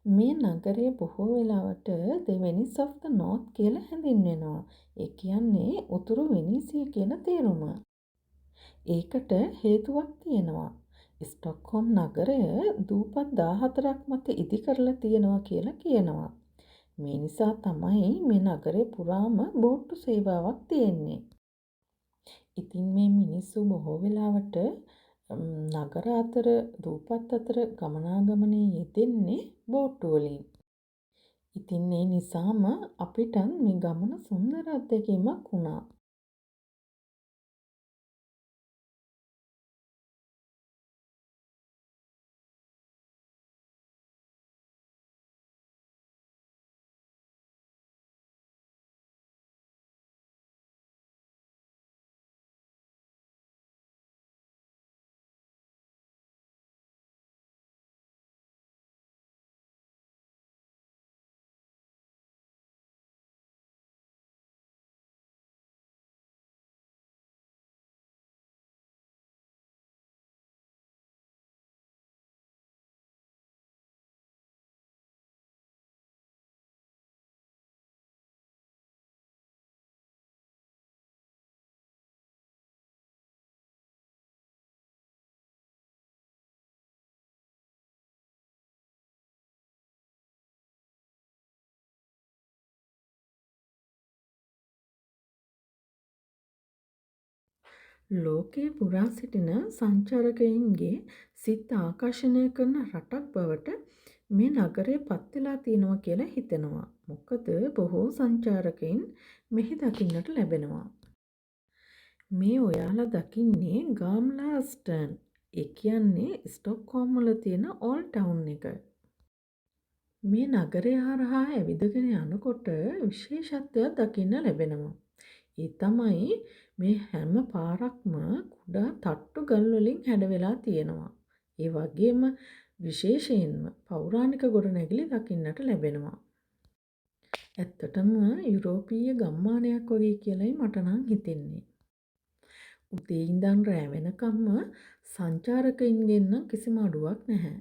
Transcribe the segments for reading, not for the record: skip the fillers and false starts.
මේ නගරය බොහෝ වෙලාවට The Venice of the North කියලා හැඳින්වෙනවා. ඒ කියන්නේ උතුරු වෙනීසිය කියන තේරුම. ඒකට හේතුවක් තියෙනවා. ස්ටොක්හෝම් නගරය දූපත් 14ක් මත ඉදි කරලා තියෙනවා කියලා කියනවා. මේ නිසා තමයි මේ නගරේ පුරාම බෝට්ටු සේවාවක් තියෙන්නේ. ඉතින් මේ මිනිස්සු බොහෝ වෙලාවට නගර අතර දූපත් අතර ගමනාගමනයේ යෙදෙන්නේ බෝට්ටු වලින්. ඉතින් ඒ නිසාම අපිටත් මේ ගමන සුන්දර අත්දැකීමක් වුණා. ලෝකයේ පුරා සිටින සංචාරකයින්ගේ සිත් ආකර්ෂණය කරන රටක් බවට මේ නගරය පත් වෙලා තියෙනවා කියලා හිතෙනවා. මොකද බොහෝ සංචාරකයින් මෙහි දකින්නට ලැබෙනවා. මේ ඔයාලා දකින්නේ ගාම්ලා ස්ටර්න්. ඒ කියන්නේ ස්ටොක්හෝම් වල තියෙන ඕල්ඩ් ටවුන් එක. මේ නගරය හරහා ඇවිදගෙන යනකොට විශේෂත්වයක් දකින්න ලැබෙනවා. ඒ තමයි මේ හැම පාරක්ම කුඩා තට්ටු ගල් වලින් හැඩවෙලා තියෙනවා. ඒ වගේම විශේෂයෙන්ම පෞරාණික ගොඩනැගිලි දකින්නට ලැබෙනවා. ඇත්තටම යුරෝපීය ගම්මානයක් වගේ කියලායි මට නම් හිතෙන්නේ. උදේ ඉඳන් රෑ වෙනකම්ම සංචාරකයින්ගෙන් නම් කිසිම අඩුවක් නැහැ.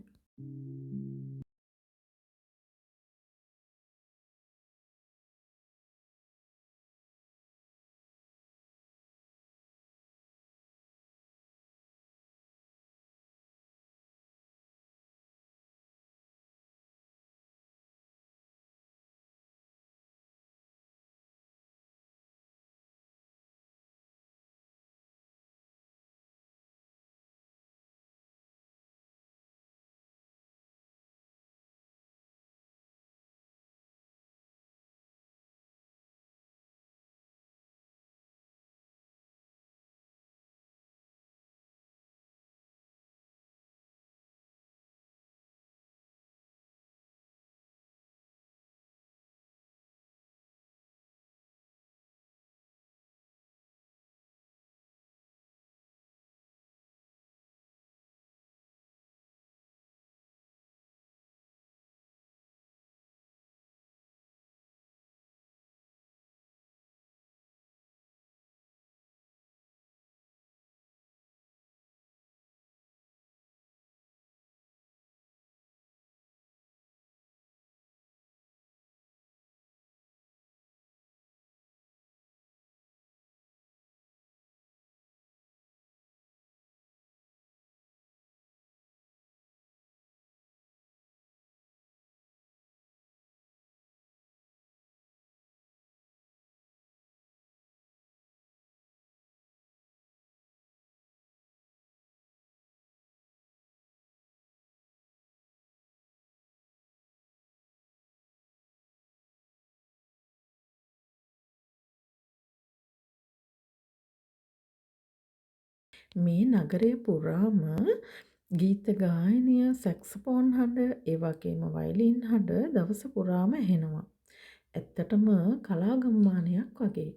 මේ නගරය පුරාම ගීත ගායනය, සැක්සෆෝන් හඬ, ඒ වගේම වයලින් හඬ දවස පුරාම ඇහෙනවා. ඇත්තටම කලා ගම්මානයක් වගේ.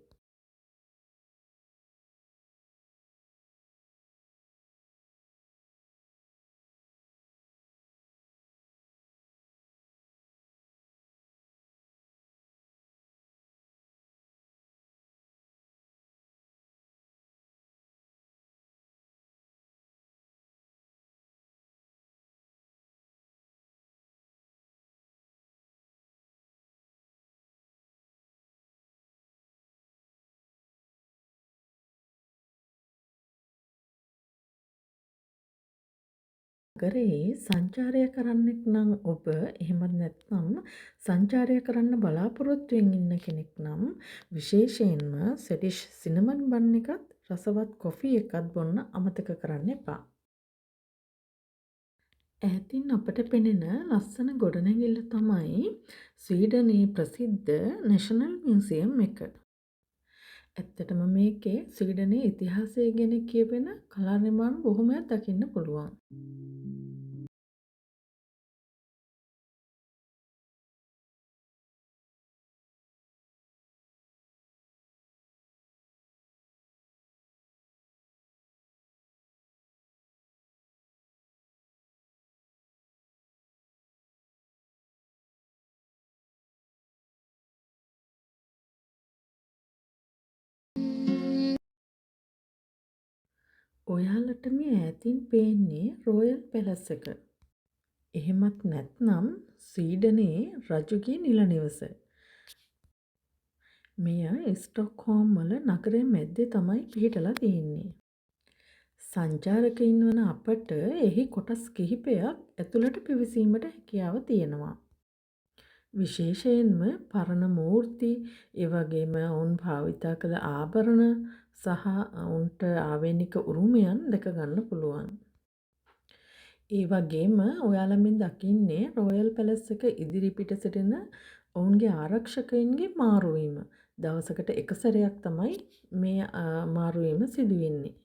නගරයේ සංචාරය කරන්නෙක් නම් ඔබ එහෙමත් නැත්නම් සංචාරය කරන්න බලාපොරොත්තුවෙන් ඉන්න කෙනෙක් නම් විශේෂයෙන්ම ස්වෙඩිෂ් සිනමන් බන් එකත් රසවත් කොෆි එකත් බොන්න අමතක කරන්න එපා. ඈතින් අපට පෙනෙන ලස්සන ගොඩනැගිල්ල තමයි ස්වීඩනයේ ප්‍රසිද්ධ නැෂනල් මියුසියම් එක. ඇත්තටම මේකේ ස්වීඩනයේ ඉතිහාසය ගැන කියවෙන කලා නිර්මාණ බොහොමයක් දකින්න පුළුවන්. ඔයාලට මේ ඈතින් පේන්නේ රෝයල් පැලස් එක. එහෙමත් නැත්නම් ස්වීඩනයේ රජුගේ නිල නිවස. මෙය ස්ටොක්හෝම් වල නගරය මැද්දේ තමයි පිහිටලා තියෙන්නේ. සංචාරකයින් වන අපට එහි කොටස් කිහිපයක් ඇතුළට පිවිසීමට හැකියාව තියෙනවා. විශේෂයෙන්ම පරණ මූර්ති, ඒ වගේම ඔවුන් භාවිතා කළ ආභරණ සහ ඔවුන්ට ආවේනික උරුමයන් දැක ගන්න පුළුවන්. ඒ වගේම ඔයාලා මේ දකින්නේ රෝයල් පැලස් එක ඉදිරිපිට සිටින ඔවුන්ගේ ආරක්ෂකයින්ගේ මාරුවීම. දවසකට එක සැරයක් තමයි මේ මාරුවීම සිදු වෙන්නේ.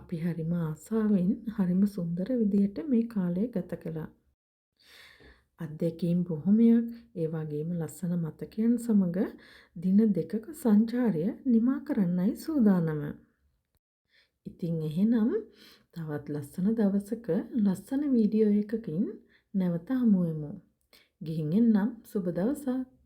අපි හරිම ආසාවෙන් හරිම සුන්දර විදියට මේ කාලය ගත කළා. අත්දැකීම් බොහොමයක්, ඒ වගේම ලස්සන මතකයන් සමග දින දෙකක සංචාරය නිමා කරන්නයි සූදානම. ඉතින් එහෙනම් තවත් ලස්සන දවසක ලස්සන වීඩියෝ එකකින් නැවත හමු වෙමු. ගිහින් එන්නම්. සුබ දවසක්.